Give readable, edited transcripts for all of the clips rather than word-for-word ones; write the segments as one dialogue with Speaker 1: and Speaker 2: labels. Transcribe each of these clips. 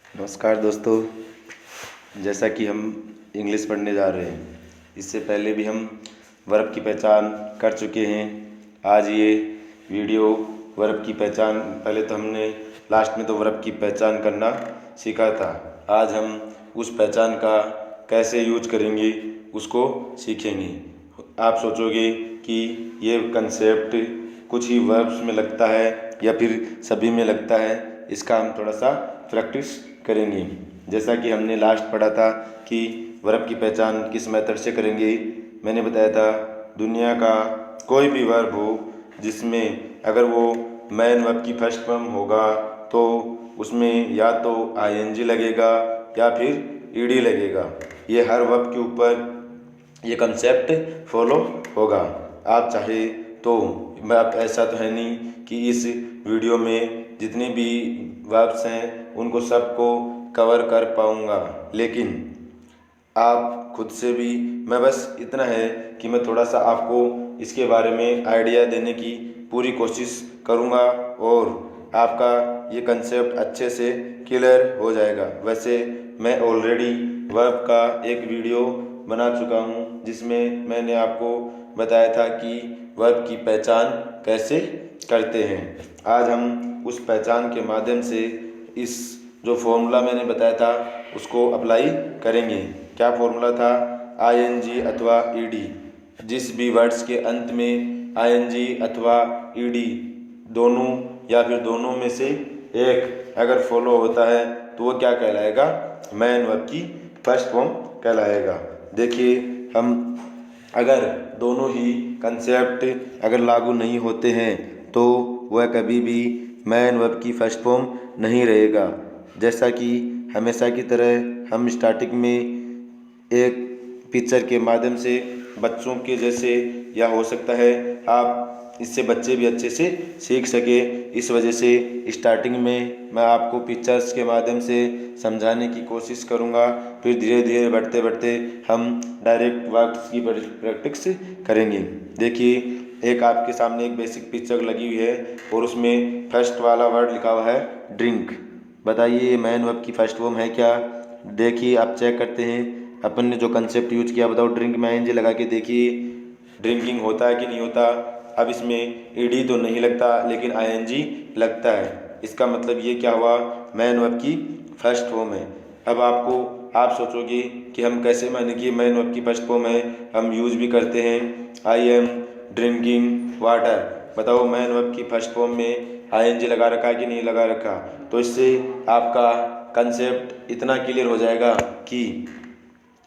Speaker 1: नमस्कार दोस्तों। जैसा कि हम इंग्लिश पढ़ने जा रहे हैं, इससे पहले भी हम वर्ब की पहचान कर चुके हैं। आज ये वीडियो वर्ब की पहचान, पहले तो हमने लास्ट में तो वर्ब की पहचान करना सीखा था। आज हम उस पहचान का कैसे यूज करेंगे उसको सीखेंगे। आप सोचोगे कि ये कंसेप्ट कुछ ही वर्ब्स में लगता है या फिर सभी में लगता है, इसका हम थोड़ा सा प्रैक्टिस करेंगे। जैसा कि हमने लास्ट पढ़ा था कि वर्ब की पहचान किस मेथड से करेंगे। मैंने बताया था दुनिया का कोई भी वर्ब हो जिसमें अगर वो मैन वर्ब की फर्स्ट फॉर्म होगा तो उसमें या तो आईएनजी लगेगा या फिर ईडी लगेगा। ये हर वर्ब के ऊपर ये कंसेप्ट फॉलो होगा। आप चाहे तो, मैं अब ऐसा तो है नहीं कि इस वीडियो में जितनी भी वर्ब्स हैं उनको सबको कवर कर पाऊँगा, लेकिन आप खुद से भी, मैं बस इतना है कि मैं थोड़ा सा आपको इसके बारे में आइडिया देने की पूरी कोशिश करूँगा और आपका ये कंसेप्ट अच्छे से क्लियर हो जाएगा। वैसे मैं ऑलरेडी वर्ब का एक वीडियो बना चुका हूँ जिसमें मैंने आपको बताया था कि वर्ब की पहचान कैसे करते हैं। आज हम उस पहचान के माध्यम से इस जो फॉर्मूला मैंने बताया था उसको अप्लाई करेंगे। क्या फॉर्मूला था? आईएनजी अथवा ईडी। जिस भी वर्ड्स के अंत में आईएनजी अथवा ईडी दोनों या फिर दोनों में से एक अगर फॉलो होता है तो वो क्या कहलाएगा? मैन वर्ब की फर्स्ट फॉर्म कहलाएगा। देखिए, हम अगर दोनों ही कंसेप्ट अगर लागू नहीं होते हैं तो वह कभी भी मैन वर्ब की फर्स्ट फॉर्म नहीं रहेगा। जैसा कि हमेशा की तरह हम स्टार्टिंग में एक पिक्चर के माध्यम से बच्चों के जैसे, या हो सकता है आप इससे बच्चे भी अच्छे से सीख सके, इस वजह से स्टार्टिंग में मैं आपको पिक्चर्स के माध्यम से समझाने की कोशिश करूँगा। फिर धीरे धीरे बढ़ते बढ़ते हम डायरेक्ट वर्ड्स की प्रैक्टिस करेंगे। देखिए, एक आपके सामने एक बेसिक पिक्चर लगी हुई है और उसमें फर्स्ट वाला वर्ड लिखा हुआ है ड्रिंक। बताइए ये मैन वर्ब की फर्स्ट फॉर्म है क्या? देखिए, आप चेक करते हैं अपन ने जो कंसेप्ट यूज किया। बताओ, ड्रिंक में आईएनजी लगा के देखिए ड्रिंकिंग होता है कि नहीं होता। अब इसमें ईडी तो नहीं लगता लेकिन आईएनजी लगता है। इसका मतलब ये क्या हुआ? मैन वर्ब की फर्स्ट फॉर्म है। अब आप सोचोगे कि हम कैसे माने कि मैन वर्ब की फर्स्ट फॉर्म है। हम यूज भी करते हैं आई एम ड्रिंकिंग वाटर। बताओ, मैन वर्ब की फर्स्ट फॉर्म में आईएनजी लगा रखा है कि नहीं लगा रखा? तो इससे आपका कंसेप्ट इतना क्लियर हो जाएगा कि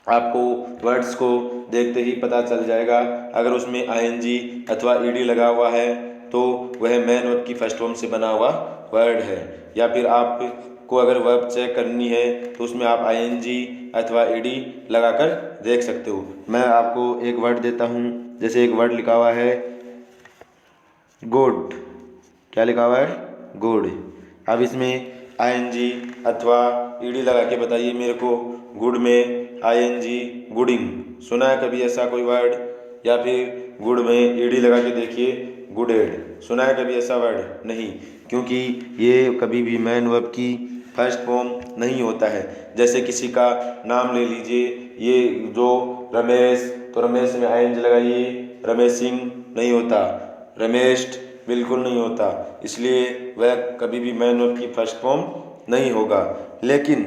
Speaker 1: आपको वर्ड्स को देखते ही पता चल जाएगा। अगर उसमें आईएनजी अथवा ईडी लगा हुआ है तो वह मैन वर्ब की फर्स्ट फॉर्म से बना हुआ वर्ड है। या फिर आपको अगर वर्ब चेक करनी है तो उसमें आप आईएनजी अथवा ईडी लगाकर देख सकते हो। मैं आपको एक वर्ड देता हूँ, जैसे एक वर्ड लिखा हुआ है गुड। क्या लिखा हुआ है? गुड। अब इसमें आईएनजी अथवा ईडी लगा के बताइए मेरे को, गुड में आईएनजी गुडिंग। सुना है कभी ऐसा कोई वर्ड? या फिर गुड में ईडी लगा के देखिए गुडेड। सुना है कभी ऐसा वर्ड? नहीं, क्योंकि ये कभी भी मैन वर्ब की फर्स्ट फॉर्म नहीं होता है। जैसे किसी का नाम ले लीजिए, ये जो रमेश, तो रमेश में आईएनजी लगाइए, रमेशिंग नहीं होता, रमेश बिल्कुल नहीं होता, इसलिए वह कभी भी मैन वर्ब की फर्स्ट फॉर्म नहीं होगा। लेकिन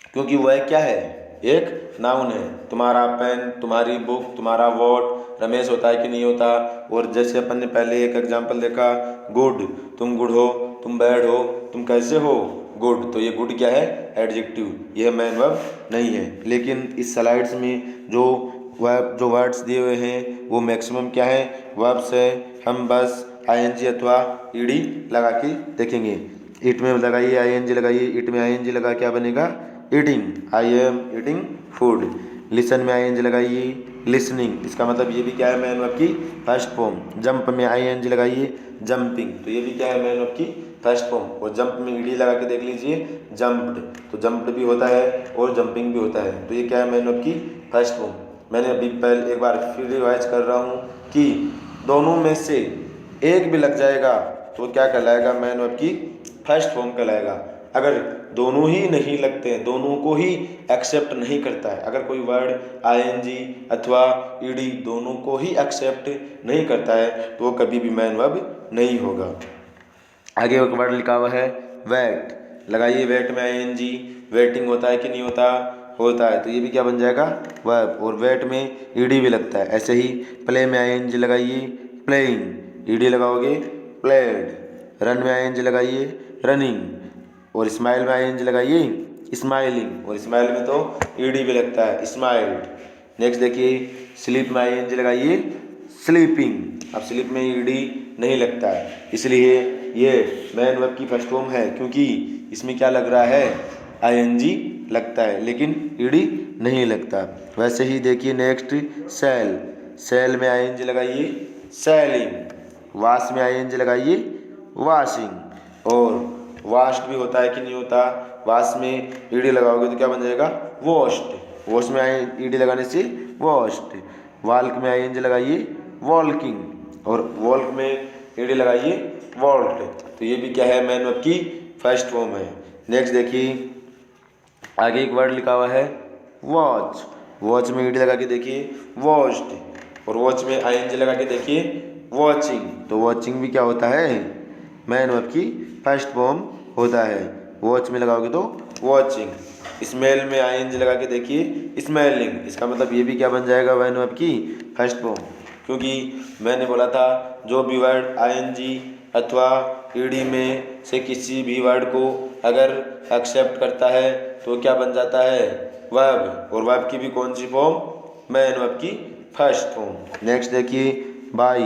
Speaker 1: क्योंकि वह क्या है? एक नाउन है। तुम्हारा पेन, तुम्हारी बुक, तुम्हारा वॉट रमेश होता है कि नहीं होता? और जैसे अपन ने पहले एक एग्जांपल देखा, गुड, तुम गुड हो, तुम बैड हो, तुम कैसे हो? गुड। तो ये गुड क्या है? एडजेक्टिव, यह मैन वर्ब नहीं है। लेकिन इस स्लाइड्स में जो वर्ड्स दिए हुए हैं वो मैक्सिमम क्या है? वर्ब्स है। हम बस आईएनजी अथवा ईडी लगा के देखेंगे। इट में लगाइए आईएनजी लगाइए, इट में आईएनजी लगा क्या बनेगा? Eating, I am eating food. Listen में आईएनजी लगाइए, लिसनिंग। इसका मतलब ये भी क्या है? मैन वर्ब की फर्स्ट फॉर्म। जंप में आईएनजी लगाइए, जंपिंग। तो ये भी क्या है? मैन वर्ब की फर्स्ट फॉर्म। और जंप में ईडी लगा के देख लीजिए, जंप्ड। तो जंप्ड भी होता है और जंपिंग भी होता है। तो ये क्या है? मैन वर्ब की फर्स्ट फॉर्म। मैंने अभी पहले एक बार फिर रिवाइज कर रहा हूँ कि दोनों में से एक भी लग जाएगा तो क्या कहलाएगा? मैन वर्ब की फर्स्ट फॉर्म कहलाएगा। अगर दोनों ही नहीं लगते हैं, दोनों को ही एक्सेप्ट नहीं करता है, अगर कोई वर्ड आईएनजी अथवा ईडी दोनों को ही एक्सेप्ट नहीं करता है तो वो कभी भी मैन वर्ब नहीं होगा। आगे एक वर्ड लिखा हुआ है वेट, लगाइए वेट में आईएनजी, वेटिंग होता है कि नहीं होता, होता है, तो ये भी क्या बन जाएगा वर्ब, और वेट में ईडी भी लगता है। ऐसे ही प्ले में आईएनजी लगाइए प्लेइंग, ईडी लगाओगे प्लेड, रन में आईएनजी लगाइए रनिंग, और स्माइल में आईएनजी लगाइए स्माइलिंग, और स्माइल में तो ईडी भी लगता है स्माइल्ड। नेक्स्ट देखिए स्लीप में आईएनजी लगाइए स्लीपिंग, अब स्लीप में ईडी नहीं लगता है, इसलिए ये मैन वर्ब की फर्स्ट फॉर्म है, क्योंकि इसमें क्या लग रहा है आईएनजी लगता है लेकिन ईडी नहीं लगता। वैसे ही देखिए नेक्स्ट सेल, सेल में आईएनजी लगाइए सेलिंग, वाश में आईएनजी लगाइए वाशिंग, और वाश्ड भी होता है कि नहीं होता, वाश में ईडी लगाओगे तो क्या बन जाएगा वॉश्ड, वॉश में ईडी लगाने से वॉश्ड। वाल्क में आईएनजी लगाइए वॉल्किंग, और वॉल्क में ईडी लगाइए वॉल्ट, तो ये भी क्या है मैन वर्ब की फर्स्ट फॉर्म है। नेक्स्ट देखिए आगे एक वर्ड लिखा हुआ है वॉच, वॉच में ईडी लगा के देखिए वॉच्ड, और वॉच में आईएनजी लगा के देखिए वॉचिंग, तो वॉचिंग भी क्या होता है मैन वर्ब की फर्स्ट फॉर्म होता है, वॉच में लगाओगे तो वॉचिंग। स्मेल में आईएनजी लगा के देखिए स्मेलिंग, इसका मतलब ये भी क्या बन जाएगा मैन वर्ब की फर्स्ट फॉर्म, क्योंकि मैंने बोला था जो भी वर्ड आईएनजी अथवा ईडी में से किसी भी वर्ड को अगर एक्सेप्ट करता है तो क्या बन जाता है वर्ब, और वर्ब की भी कौन सी फॉर्म मैन वर्ब की फर्स्ट फॉर्म। नेक्स्ट देखिए बाई,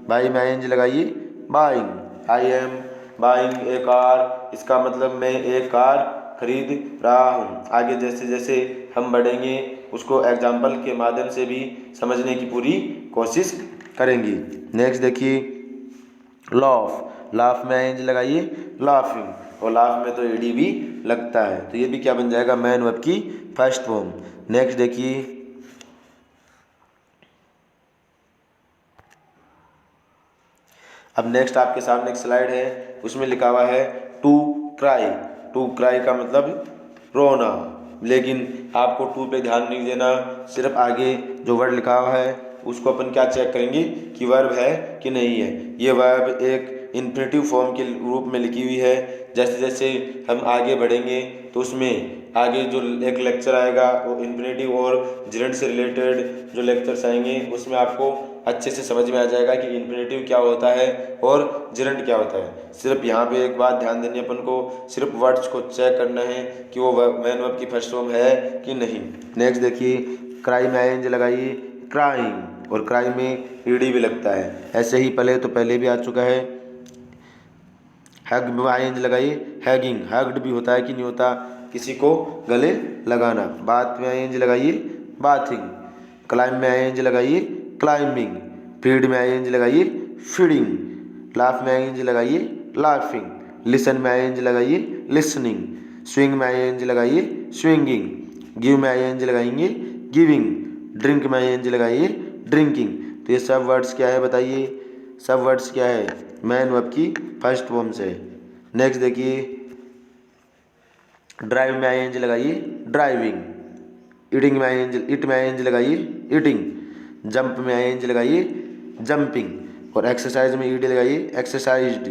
Speaker 1: बाई में आईएनजी लगाइए buying, I am buying A car, इसका मतलब मैं एक कार खरीद रहा हूँ। आगे जैसे जैसे हम बढ़ेंगे उसको एग्जाम्पल के माध्यम से भी समझने की पूरी कोशिश करेंगे। नेक्स्ट देखिए लॉफ, लाफ में आईएनजी लगाइए लाफिंग, और लाफ में तो ईडी भी लगता है, तो ये भी क्या बन जाएगा मैन वर्ब की फर्स्ट फॉर्म। नेक्स्ट देखिए अब नेक्स्ट आपके सामने एक स्लाइड है, उसमें लिखा हुआ है टू क्राई, टू क्राई का मतलब रोना, लेकिन आपको टू पे ध्यान नहीं देना, सिर्फ आगे जो वर्ड लिखा हुआ है उसको अपन क्या चेक करेंगे कि वर्ब है कि नहीं है। ये वर्ब एक इन्फिनेटिव फॉर्म के रूप में लिखी हुई है, जैसे जैसे हम आगे बढ़ेंगे तो उसमें आगे जो एक लेक्चर आएगा वो इन्फिनेटिव और जिरेंट से रिलेटेड जो लेक्चर्स आएंगे उसमें आपको अच्छे से समझ में आ जाएगा कि इन्फिनेटिव क्या होता है और जिरेंट क्या होता है। सिर्फ यहाँ पे एक बात ध्यान देनी अपन को, सिर्फ वर्ड्स को चेक करना है कि वो मैन वर्ब की फर्स्ट फॉर्म है कि नहीं। नेक्स्ट देखिए क्राई में आईएनजी लगाइए क्राइंग, और क्राई में ईडी भी लगता है। ऐसे ही पहले भी आ चुका है हैग में आईएनजी लगाइए हैगिंग, हग्ड भी होता है कि नहीं होता, किसी को गले लगाना। बात में आईएनजी लगाइए बाथिंग, क्लाइंब में आईएनजी लगाइए क्लाइंबिंग, फीड में आईएनजी लगाइए फीडिंग, लाफ में आईएनजी लगाइए लाफिंग, लिसन में आईएनजी लगाइए लिसनिंग, स्विंग में आईएनजी लगाइए स्विंगिंग, गिव में आईएनजी लगाएंगे गिविंग, ड्रिंक में आईएनजी लगाइए ड्रिंकिंग। तो ये सब वर्ड्स क्या है बताइए, सब वर्ड्स क्या है मैन वर्ब की फर्स्ट फॉर्म से। नेक्स्ट देखिए ड्राइव में आईएनजी लगाइए ड्राइविंग, ईटिंग में आईएनजी लगाइए ईटिंग, जंप में आईएनजी लगाइए जंपिंग, और एक्सरसाइज में ईडी लगाइए एक्सरसाइज्ड,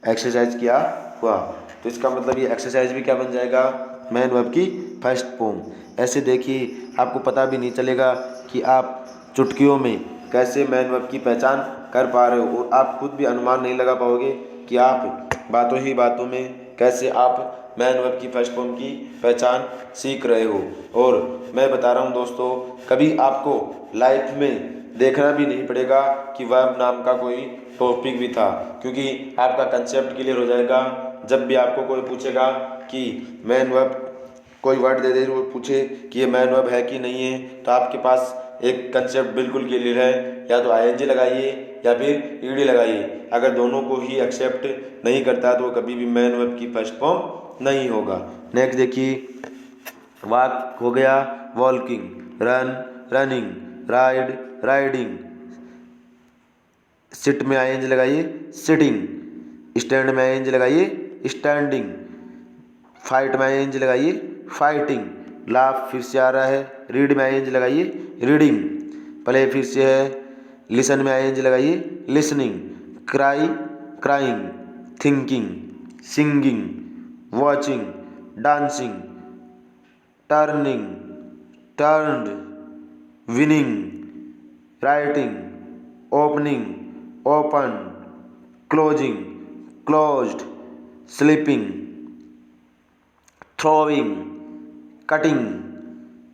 Speaker 1: एक्सरसाइज किया हुआ। तो इसका मतलब ये एक्सरसाइज भी क्या बन जाएगा मैन वर्ब की फर्स्ट फॉर्म। ऐसे देखिए आपको पता भी नहीं चलेगा कि आप चुटकियों में कैसे मैन वर्ब की पहचान कर पा रहे हो, और आप खुद भी अनुमान नहीं लगा पाओगे कि आप बातों ही बातों में कैसे आप मैन वर्ब की फर्स्ट फॉर्म की पहचान सीख रहे हो। और मैं बता रहा हूँ दोस्तों, कभी आपको लाइफ में देखना भी नहीं पड़ेगा कि वर्ब नाम का कोई टॉपिक भी था, क्योंकि आपका कंसेप्ट क्लियर हो जाएगा। जब भी आपको कोई पूछेगा कि मैन वर्ब, कोई वर्ड दे दे वो पूछे कि ये मैन वर्ब है कि नहीं है, तो आपके पास एक कंसेप्ट बिल्कुल क्लियर है, या तो आईएनजी लगाइए या फिर ईडी लगाइए। अगर दोनों को ही एक्सेप्ट नहीं करता तो कभी भी मैन वर्ब की फर्स्ट फॉर्म नहीं होगा। नेक्स्ट देखिए वॉक हो गया walking, run running, ride riding, sit में आईएनजी लगाइए सिटिंग, स्टैंड में आईएनजी लगाइए स्टैंडिंग, फाइट में आईएनजी लगाइए फाइटिंग। लाफ फिर से आ रहा है, रीड में आईएनजी लगाइए रीडिंग। प्ले फिर से है, लिसन में आईएनजी लगाइए listening. Cry crying, thinking, singing, watching, dancing, turning turned, winning, writing, opening open, closing closed, sleeping, throwing, cutting,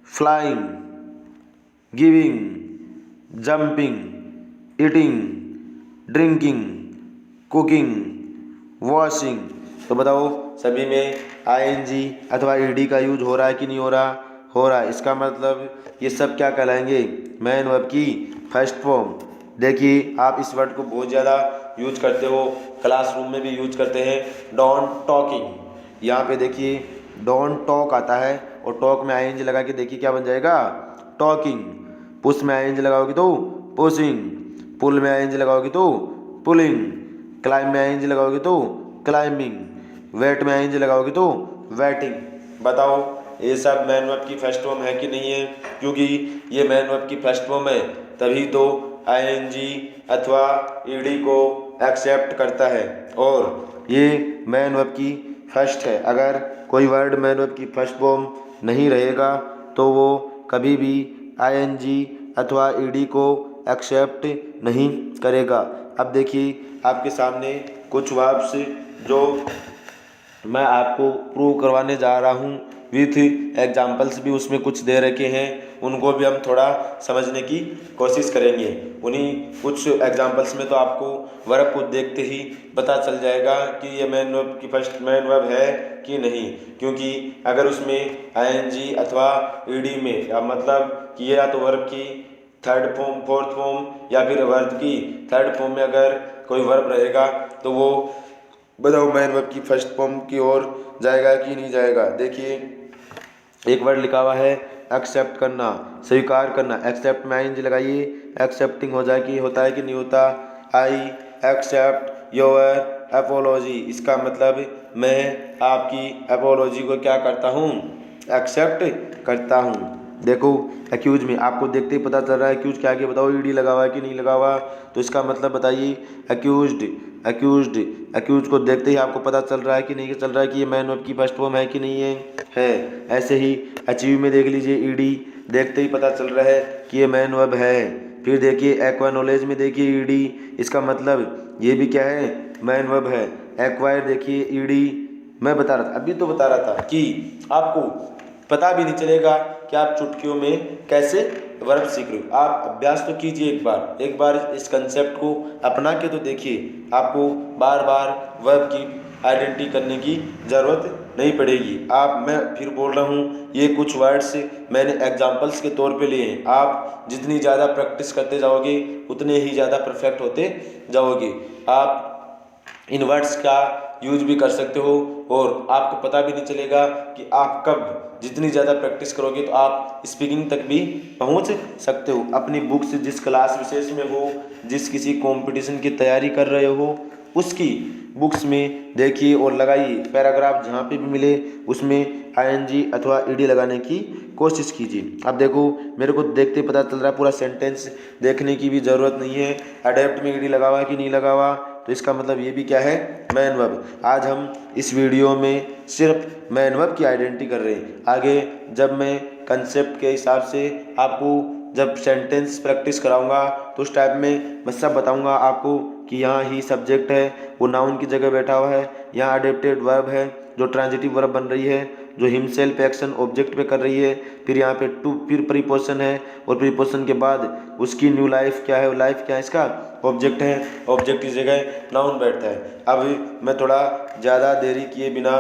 Speaker 1: flying, giving, jumping, eating, drinking, cooking, washing। तो बताओ सभी में आईएनजी अथवा ईडी का यूज हो रहा है कि नहीं हो रहा? हो रहा है। इसका मतलब ये सब क्या कहलाएंगे? मैन वर्ब की फर्स्ट फॉर्म। देखिए आप इस वर्ड को बहुत ज़्यादा यूज करते हो, क्लासरूम में भी यूज करते हैं, डोंट टॉकिंग। यहाँ पे देखिए डोंट टॉक आता है और टॉक में आईएनजी लगा के देखिए क्या बन जाएगा? टॉकिंग। पुश में आईएनजी लगाओगे तो पुशिंग, पुल में आईएनजी लगाओगे तो पुलिंग, क्लाइंब में आईएनजी लगाओगे तो क्लाइंबिंग, वेट में आईएनजी लगाओगे तो वेटिंग। बताओ ये सब मैन वर्ब की फर्स्ट फॉर्म है कि नहीं है? क्योंकि ये मैन वर्ब की फर्स्ट फॉर्म है तभी तो आईएनजी अथवा ईडी को एक्सेप्ट करता है और ये मैन वर्ब की फर्स्ट है। अगर कोई वर्ड मैन वर्ब की फर्स्ट फॉर्म नहीं रहेगा तो वो कभी भी आईएनजी अथवा ईडी को एक्सेप्ट नहीं करेगा। अब देखिए आपके सामने कुछ वर्ब्स जो मैं आपको प्रूव करवाने जा रहा हूँ विथ एग्जाम्पल्स भी उसमें कुछ दे रखे हैं, उनको भी हम थोड़ा समझने की कोशिश करेंगे। उन्हीं कुछ एग्जाम्पल्स में तो आपको वर्ब को देखते ही पता चल जाएगा कि ये मैन वर्ब की फर्स्ट मैन वर्ब है कि नहीं। क्योंकि अगर उसमें आईएनजी अथवा ईडी में मतलब कि या तो वर्ब की थर्ड फॉर्म फोर्थ फॉर्म या फिर वर्ब की थर्ड फॉर्म में अगर कोई वर्ब रहेगा तो वो बताओ मैन वर्ब की फर्स्ट फॉर्म की ओर जाएगा कि नहीं जाएगा। देखिए एक वर्ड लिखा हुआ है एक्सेप्ट करना, स्वीकार करना। एक्सेप्ट में आईएनजी लगाइए, एक्सेप्टिंग हो जाए कि होता है कि नहीं होता? I accept your apology. इसका मतलब मैं आपकी अपोलॉजी को क्या करता हूँ? एक्सेप्ट करता हूँ। देखो एक्यूज में आपको देखते ही पता चल रहा है एक्यूज क्या आगे बताओ ईडी लगा हुआ है कि नहीं लगा हुआ? तो इसका मतलब बताइए एक्यूज्ड एक्यूज्ड। एक्यूज को देखते ही आपको पता चल रहा है कि नहीं चल रहा है कि ये मैन वर्ब की फर्स्ट फॉर्म है कि नहीं है। ऐसे ही अचीव में देख लीजिए ईडी, देखते ही पता चल रहा है कि ये मैन वर्ब है। फिर देखिए एक्वानॉलेज में देखिए ईडी, इसका मतलब ये भी क्या है? मैन वर्ब है। एक्वायर देखिए ईडी, मैं बता रहा था अभी तो बता रहा था कि आपको पता भी नहीं चलेगा कि आप चुटकियों में कैसे वर्ब सीख रहे हो। आप अभ्यास तो कीजिए एक बार इस कंसेप्ट को अपना के तो देखिए, आपको बार बार वर्ब की आइडेंटिटी करने की ज़रूरत नहीं पड़ेगी। मैं फिर बोल रहा हूँ ये कुछ वर्ड्स मैंने एग्जाम्पल्स के तौर पे लिए हैं। आप जितनी ज़्यादा प्रैक्टिस करते जाओगे उतने ही ज़्यादा परफेक्ट होते जाओगे। आप इन वर्ड्स का यूज भी कर सकते हो और आपको पता भी नहीं चलेगा कि आप कब जितनी ज़्यादा प्रैक्टिस करोगे तो आप स्पीकिंग तक भी पहुंच सकते हो। अपनी बुक से जिस क्लास विशेष में हो, जिस किसी कंपटीशन की तैयारी कर रहे हो, उसकी बुक्स में देखिए और लगाइए। पैराग्राफ जहाँ पे भी मिले उसमें आईएनजी अथवा ईडी लगाने की कोशिश कीजिए। अब देखो मेरे को देखते पता चल रहा है, पूरा सेंटेंस देखने की भी ज़रूरत नहीं है। अडेप्ट में ईडी लगा हुआ कि नहीं लगा हुआ, तो इसका मतलब ये भी क्या है? Man verb. आज हम इस वीडियो में सिर्फ मैन वर्ब की आइडेंटिटी कर रहे हैं। आगे जब मैं कंसेप्ट के हिसाब से आपको जब सेंटेंस प्रैक्टिस कराऊंगा तो उस टाइप में मैं सब बताऊंगा आपको कि यहाँ ही सब्जेक्ट है वो नाउन की जगह बैठा हुआ है, यहाँ अडेप्टेड वर्ब है जो ट्रांजिटिव वर्ब बन रही है, जो हिमसेल्फ एक्शन ऑब्जेक्ट पे कर रही है, फिर यहाँ पे टू फिर प्रीपोजिशन है और प्रीपोजिशन के बाद उसकी न्यू लाइफ क्या है, लाइफ क्या है इसका? ऑब्जेक्ट है, ऑब्जेक्ट की जगह नाउन बैठता है। अब मैं थोड़ा ज़्यादा देरी किए बिना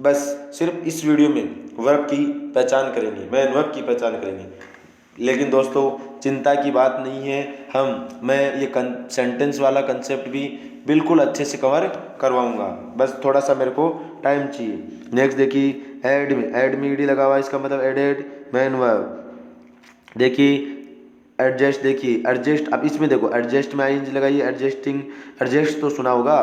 Speaker 1: बस सिर्फ इस वीडियो में वर्ब की पहचान करेंगे, मैन वर्ब की पहचान करेंगे। लेकिन दोस्तों चिंता की बात नहीं है, मैं ये सेंटेंस वाला कंसेप्ट भी बिल्कुल अच्छे से कवर करवाऊंगा, बस थोड़ा सा मेरे को टाइम चाहिए। नेक्स्ट देखिए ऐड में ईडी लगा हुआ है, इसका मतलब एडेड मैन वर्ब। देखिए एडजस्ट, देखिए एडजस्ट। अब इसमें देखो एडजस्ट में आईएनजी लगाइए, एडजस्टिंग, एडजस्ट तो सुना होगा,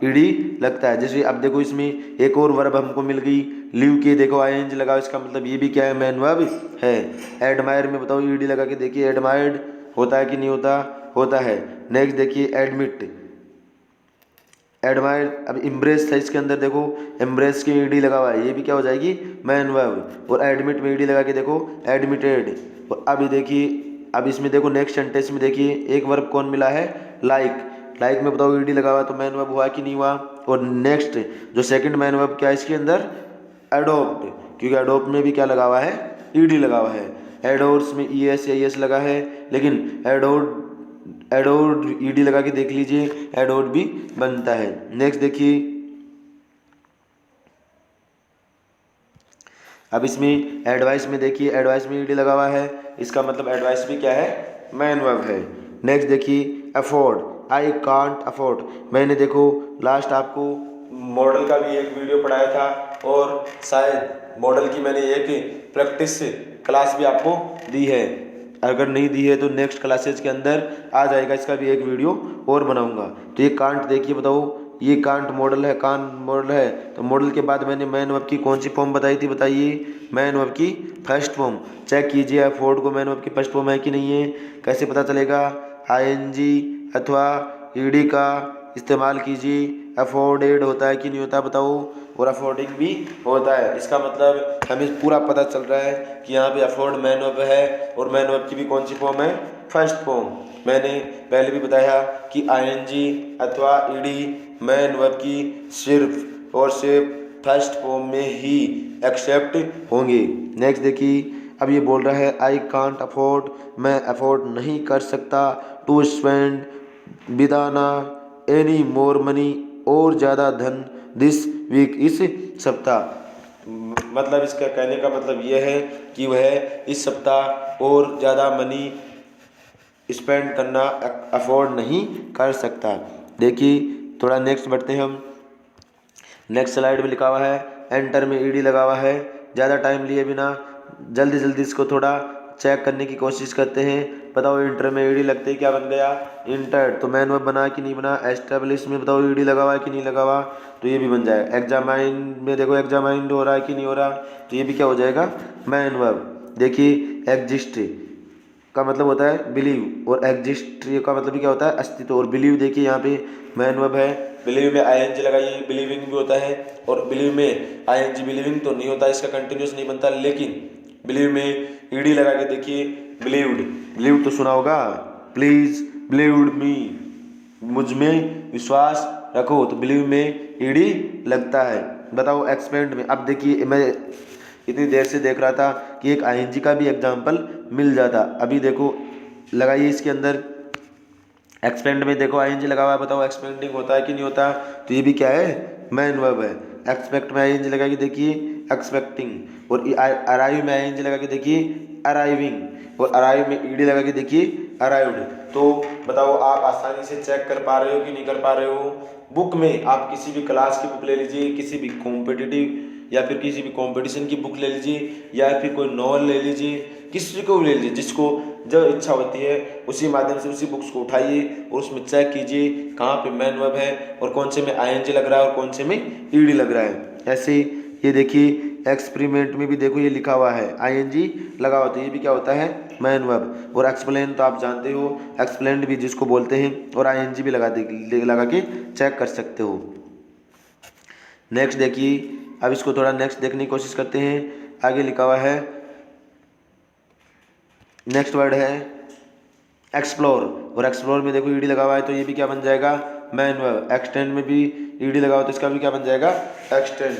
Speaker 1: ईडी लगता है। जैसे अब देखो इसमें एक और वर्ब हमको मिल गई लिव के, देखो आईएनजी लगाओ, इसका मतलब ये भी क्या है, मैन वर्ब है। एडमायर में बताओ ईडी लगा के देखिए, एडमायर्ड होता है कि नहीं होता, होता है। नेक्स्ट देखिए एडमिट, एडमायर। अब इम्ब्रेस था, इसके अंदर देखो एम्ब्रेस की ईडी लगा हुआ है, ये भी क्या हो जाएगी, मैन वर्ब। और एडमिट में ईडी लगा के देखो एडमिटेड। और अभी देखिए, अब इसमें देखो नेक्स्ट सेंटेंस में देखिए एक वर्ब कौन मिला है, लाइक। लाइक में बताओ ईडी लगा हुआ, तो मैन वर्ब हुआ कि नहीं हुआ। और नेक्स्ट जो सेकंड मैन वर्ब क्या है इसके अंदर, एडोप्ट, क्योंकि एडोप्ट में भी क्या लगा हुआ है, ईडी लगा हुआ है। एडोर्स में ES या ES लगा है, लेकिन एडोर्ड ईडी लगा के देख लीजिए, एडोर्ड भी बनता है। नेक्स्ट देखिए, अब इसमें एडवाइस में देखिए, एडवाइस में ईडी लगा हुआ है, इसका मतलब एडवाइस भी क्या है, मैन वर्ब है। नेक्स्ट देखिए अफोर्ड, आई कांट अफोर्ड। मैंने देखो लास्ट आपको मॉडल का भी एक वीडियो पढ़ाया था, और शायद मॉडल की मैंने एक प्रैक्टिस क्लास भी आपको दी है। अगर नहीं दी है तो नेक्स्ट क्लासेज के अंदर आ जाएगा, इसका भी एक वीडियो और बनाऊंगा। तो ये कांट देखिए, बताओ ये कांट मॉडल है, कांट मॉडल है, तो मॉडल के बाद मैंने मैन वर्ब की कौन सी फॉर्म बताई थी, बताइए, मैन वर्ब की फर्स्ट फॉर्म। चेक कीजिए अफोर्ड को मैन वर्ब की फर्स्ट फॉर्म है कि नहीं है, कैसे पता चलेगा, आईएनजी अथवा ईडी का इस्तेमाल कीजिए। अफोर्डेड होता है कि नहीं होता बताओ, और अफोर्डिंग भी होता है। इसका मतलब हमें पूरा पता चल रहा है कि यहाँ पे अफोर्ड मैन वर्ब है, और मैन वर्ब की भी कौन सी फॉर्म है, फर्स्ट फॉर्म। मैंने पहले भी बताया कि आईएनजी अथवा ईडी मैन वर्ब की सिर्फ और सिर्फ फर्स्ट फॉर्म में ही एक्सेप्ट होंगे। नेक्स्ट देखिए, अब ये बोल रहा है आई कांट अफोर्ड, मैं अफोर्ड नहीं कर सकता, टू स्पेंड विदाना एनी मोर मनी, और ज़्यादा धन, दिस वीक, इस सप्ताह। मतलब इसका कहने का मतलब यह है कि वह इस सप्ताह और ज़्यादा मनी स्पेंड करना अफोर्ड नहीं कर सकता। देखिए थोड़ा नेक्स्ट बढ़ते हैं हम। नेक्स्ट स्लाइड में लिखा हुआ है एंटर में ईडी लगा हुआ है। ज़्यादा टाइम लिए बिना जल्दी जल्दी इसको थोड़ा चेक करने की कोशिश करते हैं। बताओ इंटर में ईडी लगते ही क्या बन गया, इंटर्ड। तो मैन वर्ब बना कि नहीं बना, एस्टेब्लिश में बताओ ईडी लगा हुआ है कि नहीं लगा हुआ, तो ये भी बन जाएगा। एग्जामाइन में देखो एग्जामाइंड हो रहा है कि नहीं हो रहा, तो ये भी क्या हो जाएगा, मैन वर्ब। देखिए एग्जिस्ट का मतलब होता है बिलीव, और एग्जिस्ट का मतलब भी क्या होता है, अस्तित्व। और बिलीव देखिए यहाँ पे मैन वर्ब है, बिलीव में आईएनजी लगाइए, बिलीविंग भी होता है। और बिलीव में आईएनजी बिलीविंग तो नहीं होता, इसका कंटिन्यूस नहीं बनता, लेकिन बिलीव में ईडी लगा के देखिए, बिलीव्ड। बिलीव तो सुना होगा, प्लीज बिलीव्ड मी, मुझ में विश्वास रखो, तो बिलीव में ईडी लगता है। बताओ एक्सपेंड में, अब देखिए मैं इतनी देर से देख रहा था कि एक आईएनजी का भी एग्जाम्पल मिल जाता। अभी देखो लगाइए इसके अंदर, एक्सपेंड में देखो आईएनजी लगा हुआ है, बताओ एक्सपेंडिंग होता है कि नहीं होता, तो ये भी क्या है, मैन वर्ब है। एक्सपेक्ट में आईएनजी लगा के देखिए, एक्सपेक्टिंग। और अराइव में आईएनजी लगा के देखिए, अराइविंग। और अराइव में ईडी लगा के देखिए, अराइव्ड। तो बताओ आप आसानी से चेक कर पा रहे हो कि नहीं कर पा रहे हो। बुक में आप किसी भी क्लास की बुक ले लीजिए, किसी भी कॉम्पिटिटिव या फिर किसी भी कंपटीशन की बुक ले लीजिए, या फिर कोई नॉवल ले लीजिए, किसी को भी ले लीजिए, जिसको जो इच्छा होती है उसी माध्यम से उसी बुक्स को उठाइए और उसमें चेक कीजिए कहाँ पे मैन वर्ब है और कौन से में आईएनजी लग रहा है और कौन से में ईडी लग रहा है। ऐसे ये देखिए एक्सपेरिमेंट में भी देखो ये लिखा हुआ है आईएनजी लगा होता है, ये भी क्या होता है, मैन वर्ब। और एक्सप्लेन तो आप जानते हो, एक्सप्लेन भी जिसको बोलते हैं, और आईएनजी भी लगा के चेक कर सकते हो। नेक्स्ट देखिए, अब इसको थोड़ा नेक्स्ट देखने की कोशिश करते हैं। आगे लिखा हुआ है, नेक्स्ट वर्ड है एक्सप्लोर, और एक्सप्लोर में देखो ईडी लगा हुआ है, तो ये भी क्या बन जाएगा, मैन वर्ब। एक्सटेंड में भी ईडी लगा हुआ है, तो इसका भी क्या बन जाएगा, एक्सटेंड,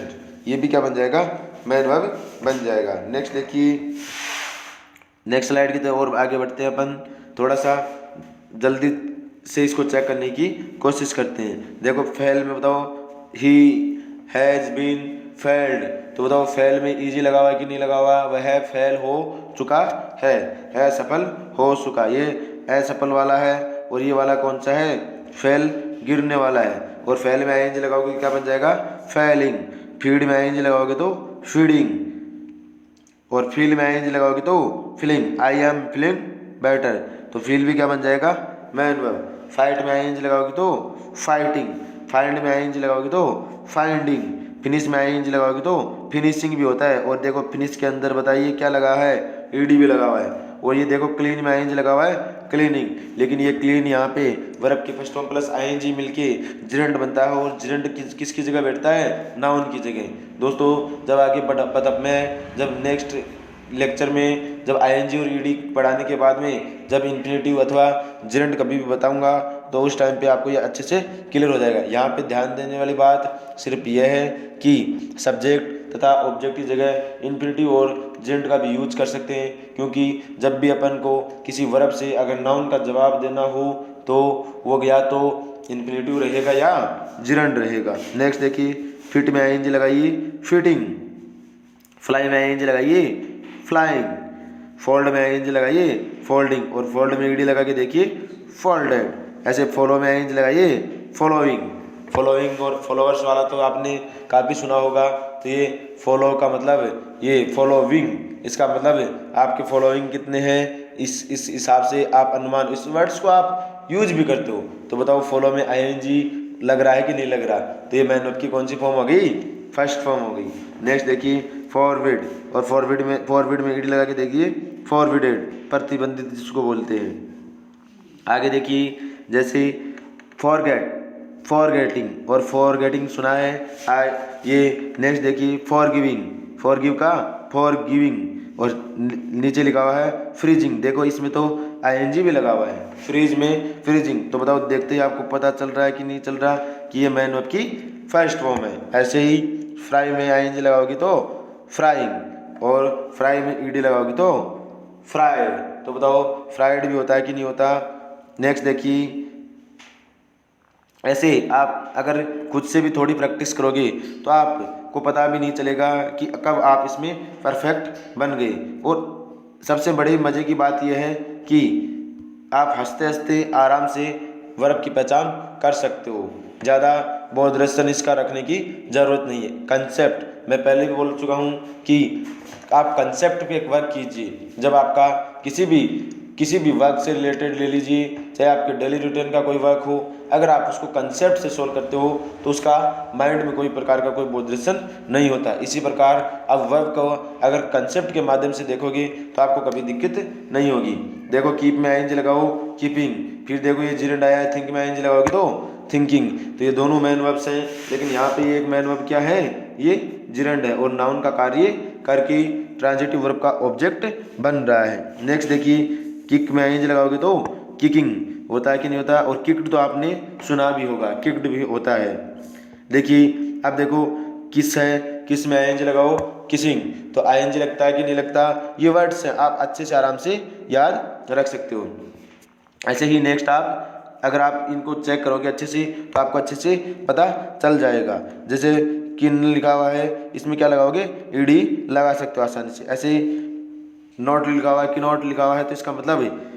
Speaker 1: ये भी क्या बन जाएगा, मैन वर्ब बन जाएगा। नेक्स्ट देखिए, नेक्स्ट स्लाइड की तरफ और आगे बढ़ते हैं अपन, थोड़ा सा जल्दी से इसको चेक करने की कोशिश करते हैं। देखो फेल में बताओ, ही हैज बीन फेल्ड, तो बताओ फेल में ईजी लगा हुआ है कि नहीं लगा हुआ, वह फेल हो चुका है सफल हो चुका। ये असफल वाला है, और ये वाला कौन सा है, फेल गिरने वाला है। और फेल में आईएनजी लगाओगे क्या बन जाएगा, फेलिंग। फीड में आईएनजी लगाओगे तो फीडिंग, और फील में आईएनजी लगाओगे तो feeling. I am feeling better, तो फील भी क्या बन जाएगा, मैन वर्ब। फाइट में आईएनजी लगाओगे तो फाइटिंग। फाइंड में आईएनजी लगाओगे तो फाइंडिंग, फिनिश में आईएनजी लगाओगे तो फिनिशिंग भी होता है। और देखो फिनिश के अंदर बताइए क्या लगा है, ईडी भी लगा हुआ है। और ये देखो क्लीन में आईएनजी लगा हुआ है, क्लीनिंग। लेकिन ये क्लीन यहाँ पे वर्ब के फर्स्ट फॉर्म प्लस आईएनजी मिलके जिरंड बनता है, और जिरंड किसकी जगह बैठता है, नाउन की जगह। दोस्तों जब आगे जब नेक्स्ट लेक्चर में जब आईएनजी और ईडी पढ़ाने के बाद में जब इन्फिनेटिव अथवा जिरंड कभी भी बताऊंगा तो उस टाइम पे आपको ये अच्छे से क्लियर हो जाएगा। यहाँ पे ध्यान देने वाली बात सिर्फ यह है कि सब्जेक्ट तथा ऑब्जेक्ट की जगह इन्फिनेटिव और जिरंड का भी यूज कर सकते हैं, क्योंकि जब भी अपन को किसी वर्ब से अगर नाउन का जवाब देना हो तो वो या तो इन्फिनेटिव रहेगा या जिरंड रहेगा। नेक्स्ट देखिए, फिट में आईएनजी लगाइए, फिटिंग। फ्लाई में आईएनजी लगाइए, फ्लाइंग। फोल्ड में आईएनजी लगाइए, फोल्डिंग। और फोल्ड में ईडी लगा के देखिए, फोल्डेड। ऐसे फॉलो में आईएनजी लगाइए, फॉलोइंग। फॉलोइंग और फॉलोअर्स वाला तो आपने काफ़ी सुना होगा। तो ये फॉलो का मतलब ये फॉलोविंग, इसका मतलब आपके फॉलोइंग कितने हैं, इस हिसाब से आप अनुमान, इस वर्ड्स को आप यूज भी करते हो। तो बताओ फॉलो में आईएनजी लग रहा है कि नहीं लग रहा। तो ये मैन वर्ब की कौन सी फॉर्म हो गई, फर्स्ट फॉर्म हो गई। नेक्स्ट देखिए, फॉरवर्ड। और फॉरवर्ड में ईडी लगा के देखिए, फॉरवर्डेड, प्रतिबंधित जिसको बोलते हैं। आगे देखिए, जैसे फॉरगेट, फॉरगेटिंग। और फॉरगेटिंग सुना है ये। नेक्स्ट देखिए, फॉरगिविंग, फॉरगिव का फॉरगिविंग। और नीचे लिखा हुआ है फ्रीजिंग। देखो इसमें तो आईएनजी भी लगा हुआ है, फ्रीज में फ्रीजिंग। तो बताओ देखते ही आपको पता चल रहा है कि नहीं चल रहा कि ये मैन वर्ब की फर्स्ट फॉर्म है। ऐसे ही फ्राई में आईएनजी लगाओगी तो फ्राइंग, और फ्राई में ईडी लगाओगी तो फ्राइड। तो बताओ फ्राइड भी होता है कि नहीं होता। नेक्स्ट देखिए, ऐसे आप अगर खुद से भी थोड़ी प्रैक्टिस करोगे तो आपको पता भी नहीं चलेगा कि कब आप इसमें परफेक्ट बन गए। और सबसे बड़ी मज़े की बात यह है कि आप हंसते हंसते आराम से वर्ब की पहचान कर सकते हो। ज़्यादा बोधरसन इसका रखने की ज़रूरत नहीं है। कंसेप्ट मैं पहले भी बोल चुका हूँ कि आप कंसेप्ट पे एक वर्क कीजिए। जब आपका किसी भी वर्क से रिलेटेड ले लीजिए, चाहे आपके डेली रूटीन का कोई वर्क हो, अगर आप उसको कंसेप्ट से सोल्व करते हो तो उसका माइंड में कोई प्रकार का कोई बोधरसन नहीं होता। इसी प्रकार अब वर्क को अगर कंसेप्ट के माध्यम से देखोगे तो आपको कभी दिक्कत नहीं होगी। देखो कीप में आईएनजी लगाओ, कीपिंग। फिर देखो ये जिरंड आया है, थिंक में आईएनजी लगाओगे तो थिंकिंग। तो ये दोनों मैन वर्ब्स हैं, लेकिन यहाँ पे ये एक मैन वर्ब क्या है, ये जिरंड है, और नाउन का कार्य करके ट्रांजिटिव वर्ब का ऑब्जेक्ट बन रहा है। नेक्स्ट देखिए, किक में आईएनजी लगाओगे तो किकिंग होता है कि नहीं होता। और किक्ड तो आपने सुना भी होगा, किक्ड भी होता है। देखिए अब देखो, किस है, किस में आईएनजी लगाओ, किसिंग। तो आईएनजी लगता है कि नहीं लगता। ये वर्ड्स हैं, आप अच्छे से आराम से याद रख सकते हो। ऐसे ही नेक्स्ट अगर आप इनको चेक करोगे अच्छे से तो आपको अच्छे से पता चल जाएगा। जैसे किन लिखा हुआ है, इसमें क्या लगाओगे, ईडी लगा सकते हो आसानी से। ऐसे नॉट लिखा हुआ है, कि नॉट लिखा हुआ है, तो इसका मतलब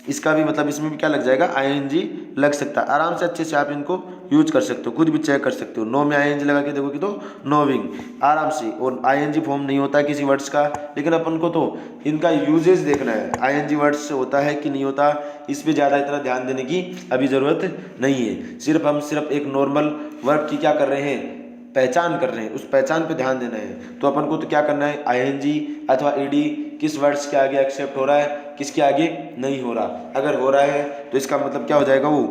Speaker 1: इसका भी मतलब इसमें भी क्या लग जाएगा, आईएनजी लग सकता है। आराम से अच्छे से आप इनको यूज कर सकते हो, खुद भी चेक कर सकते हो। नो में आईएनजी लगा के देखोगे तो नोविंग आराम से। और आईएनजी फॉर्म नहीं होता किसी वर्ड्स का, लेकिन अपन को तो इनका यूजेज देखना है, आईएनजी वर्ड्स होता है कि नहीं होता। इस पर ज़्यादा इतना ध्यान देने की अभी ज़रूरत नहीं है। हम सिर्फ एक नॉर्मल वर्ब की क्या कर रहे हैं, पहचान कर रहे हैं, उस पहचान पे ध्यान देना है। तो अपन को तो क्या करना है, आईएनजी अथवा ईडी किस वर्ड्स के आगे एक्सेप्ट हो रहा है, किसके आगे नहीं हो रहा। अगर हो रहा है तो इसका मतलब क्या हो जाएगा, वो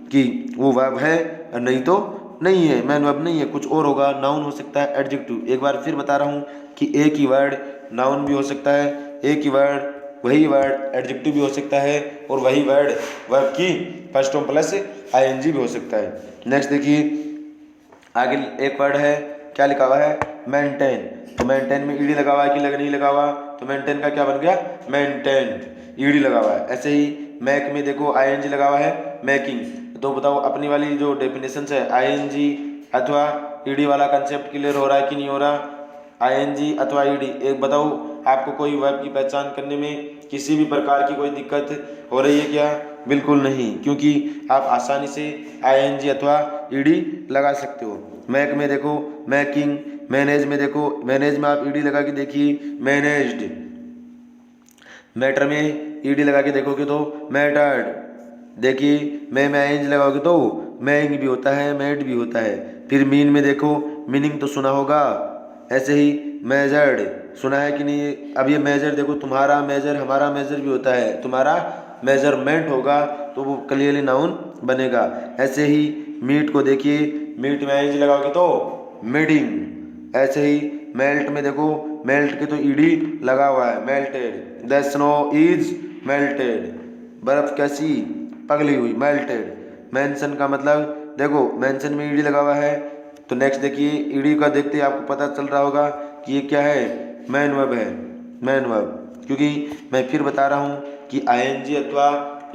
Speaker 1: कि वो वर्ब है, और नहीं तो नहीं है, मैन वर्ब नहीं है, कुछ और होगा। नाउन हो सकता है, एडजेक्टिव। एक बार फिर बता रहा हूँ कि एक ही वर्ड नाउन भी हो सकता है, एक ही वर्ड वही वर्ड एडजेक्टिव भी हो सकता है, और वही वर्ड वर्ब की फर्स्ट फॉर्म प्लस आईएनजी भी हो सकता है। नेक्स्ट देखिए, आगे एक वर्ड है, क्या लिखा हुआ है, मेंटेन। तो मेंटेन में ईडी लगा हुआ है कि नहीं लगा हुआ, तो मेंटेन का क्या बन गया, मेंटेन, ईडी लगा हुआ है। ऐसे ही मैक में देखो आईएनजी लगा हुआ है, मेकिंग। तो बताओ अपनी वाली जो डेफिनेशन है, आईएनजी अथवा ईडी वाला कंसेप्ट क्लियर हो रहा है कि नहीं हो रहा। आईएनजी अथवा ईडी, एक बताओ आपको कोई वर्ब की पहचान करने में किसी भी प्रकार की कोई दिक्कत हो रही है क्या, बिल्कुल नहीं, क्योंकि आप आसानी से आईएनजी अथवा ईडी लगा सकते हो। मैक में देखो मैकिंग, मैनेज में देखो, मैनेज में आप ईडी लगा के देखिए, मैनेज्ड। मैटर में ईडी लगा के देखोगे तो मैटर्ड। देखिए मैं आईएनजी लगाओगे तो मैइंग भी होता है, मैड भी होता है। फिर मीन में देखो, मीनिंग तो सुना होगा। ऐसे ही मेजर्ड सुना है कि नहीं? अब ये मेजर देखो, तुम्हारा मेजर हमारा मेजर भी होता है, तुम्हारा मेजरमेंट होगा तो वो क्लियरली नाउन बनेगा। ऐसे ही मीट को देखिए, मीट में आईएनजी लगाओगे तो मीटिंग। ऐसे ही मेल्ट में देखो, मेल्ट के तो ईडी लगा हुआ है, melted. The snow is melted, बर्फ कैसी पगली हुई, मेल्टेड। मेंशन का मतलब देखो, मेंशन में ईडी लगा हुआ है। तो नेक्स्ट देखिए, ईडी का देखते ही आपको पता चल रहा होगा कि ये क्या है, मैन वर्ब है, मैन वर्ब। क्योंकि मैं फिर बता रहा हूँ कि आईएनजी अथवा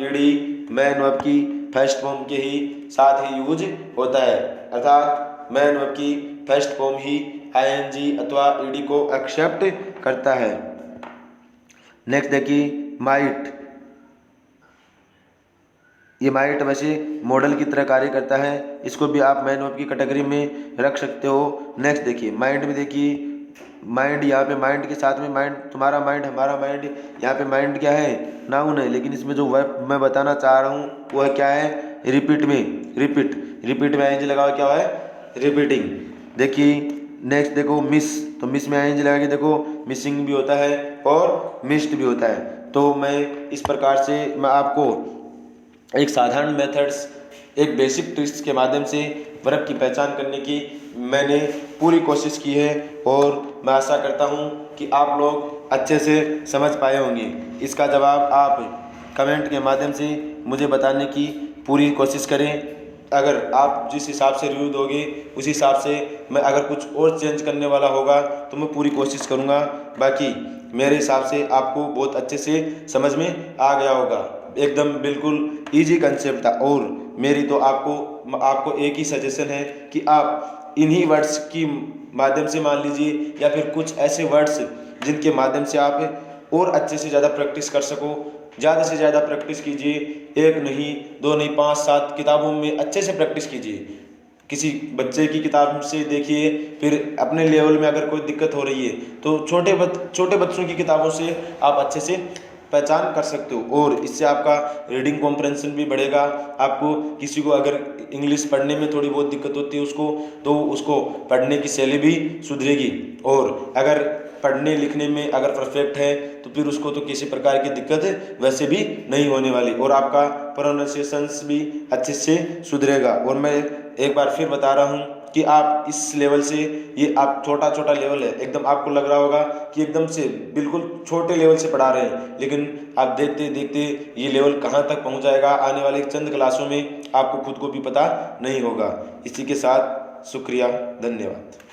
Speaker 1: ईडी मैन वर्ब की फर्स्ट फॉर्म के ही साथ ही यूज होता है, अर्थात मैन वर्ब की फर्स्ट फॉर्म ही आईएनजी अथवा ईडी को एक्सेप्ट करता है। नेक्स्ट देखिए, माइट। ये माइट वैसे मॉडल की तरह कार्य करता है, इसको भी आप मैन वर्ब की कैटेगरी में रख सकते हो। नेक्स्ट देखिए, माइंड में देखिए, माइंड यहाँ पे माइंड के साथ में माइंड, तुम्हारा माइंड हमारा माइंड, यहाँ पे माइंड क्या है, नाउन है। लेकिन इसमें जो वर्ब मैं बताना चाह रहा हूँ वो है क्या है, रिपीट में, रिपीट। रिपीट में आईएनजी लगा क्या है, रिपीटिंग। देखिए नेक्स्ट देखो, मिस, तो मिस में आईएनजी लगा के देखो, मिसिंग भी होता है और मिस्ड भी होता है। तो मैं इस प्रकार से मैं आपको एक साधारण मेथड्स, एक बेसिक ट्रिक्स के माध्यम से वर्ब की पहचान करने की मैंने पूरी कोशिश की है और मैं आशा करता हूँ कि आप लोग अच्छे से समझ पाए होंगे। इसका जवाब आप कमेंट के माध्यम से मुझे बताने की पूरी कोशिश करें। अगर आप जिस हिसाब से रिव्यू दोगे उस हिसाब से मैं अगर कुछ और चेंज करने वाला होगा तो मैं पूरी कोशिश करूँगा। बाकी मेरे हिसाब से आपको बहुत अच्छे से समझ में आ गया होगा, एकदम बिल्कुल इजी कंसेप्ट था। और मेरी तो आपको एक ही सजेशन है कि आप इन्हीं वर्ड्स की माध्यम से मान लीजिए, या फिर कुछ ऐसे वर्ड्स जिनके माध्यम से आप और अच्छे से ज़्यादा प्रैक्टिस कर सको, ज़्यादा से ज़्यादा प्रैक्टिस कीजिए। एक नहीं, दो नहीं, 5-7 किताबों में अच्छे से प्रैक्टिस कीजिए। किसी बच्चे की किताब से देखिए, फिर अपने लेवल में अगर कोई दिक्कत हो रही है तो छोटे बच्चों की किताबों से आप अच्छे से पहचान कर सकते हो। और इससे आपका रीडिंग कॉम्प्रहेंशन भी बढ़ेगा। आपको किसी को अगर इंग्लिश पढ़ने में थोड़ी बहुत दिक्कत होती है उसको पढ़ने की शैली भी सुधरेगी। और अगर पढ़ने लिखने में अगर परफेक्ट है तो फिर उसको तो किसी प्रकार की दिक्कत वैसे भी नहीं होने वाली, और आपका प्रोनाउंसिएशंस भी अच्छे से सुधरेगा। और मैं एक बार फिर बता रहा हूँ कि आप इस लेवल से, ये आप छोटा लेवल है, एकदम आपको लग रहा होगा कि एकदम से बिल्कुल छोटे लेवल से पढ़ा रहे हैं, लेकिन आप देखते देखते ये लेवल कहाँ तक पहुँच जाएगा आने वाले चंद क्लासों में आपको खुद को भी पता नहीं होगा। इसी के साथ शुक्रिया, धन्यवाद।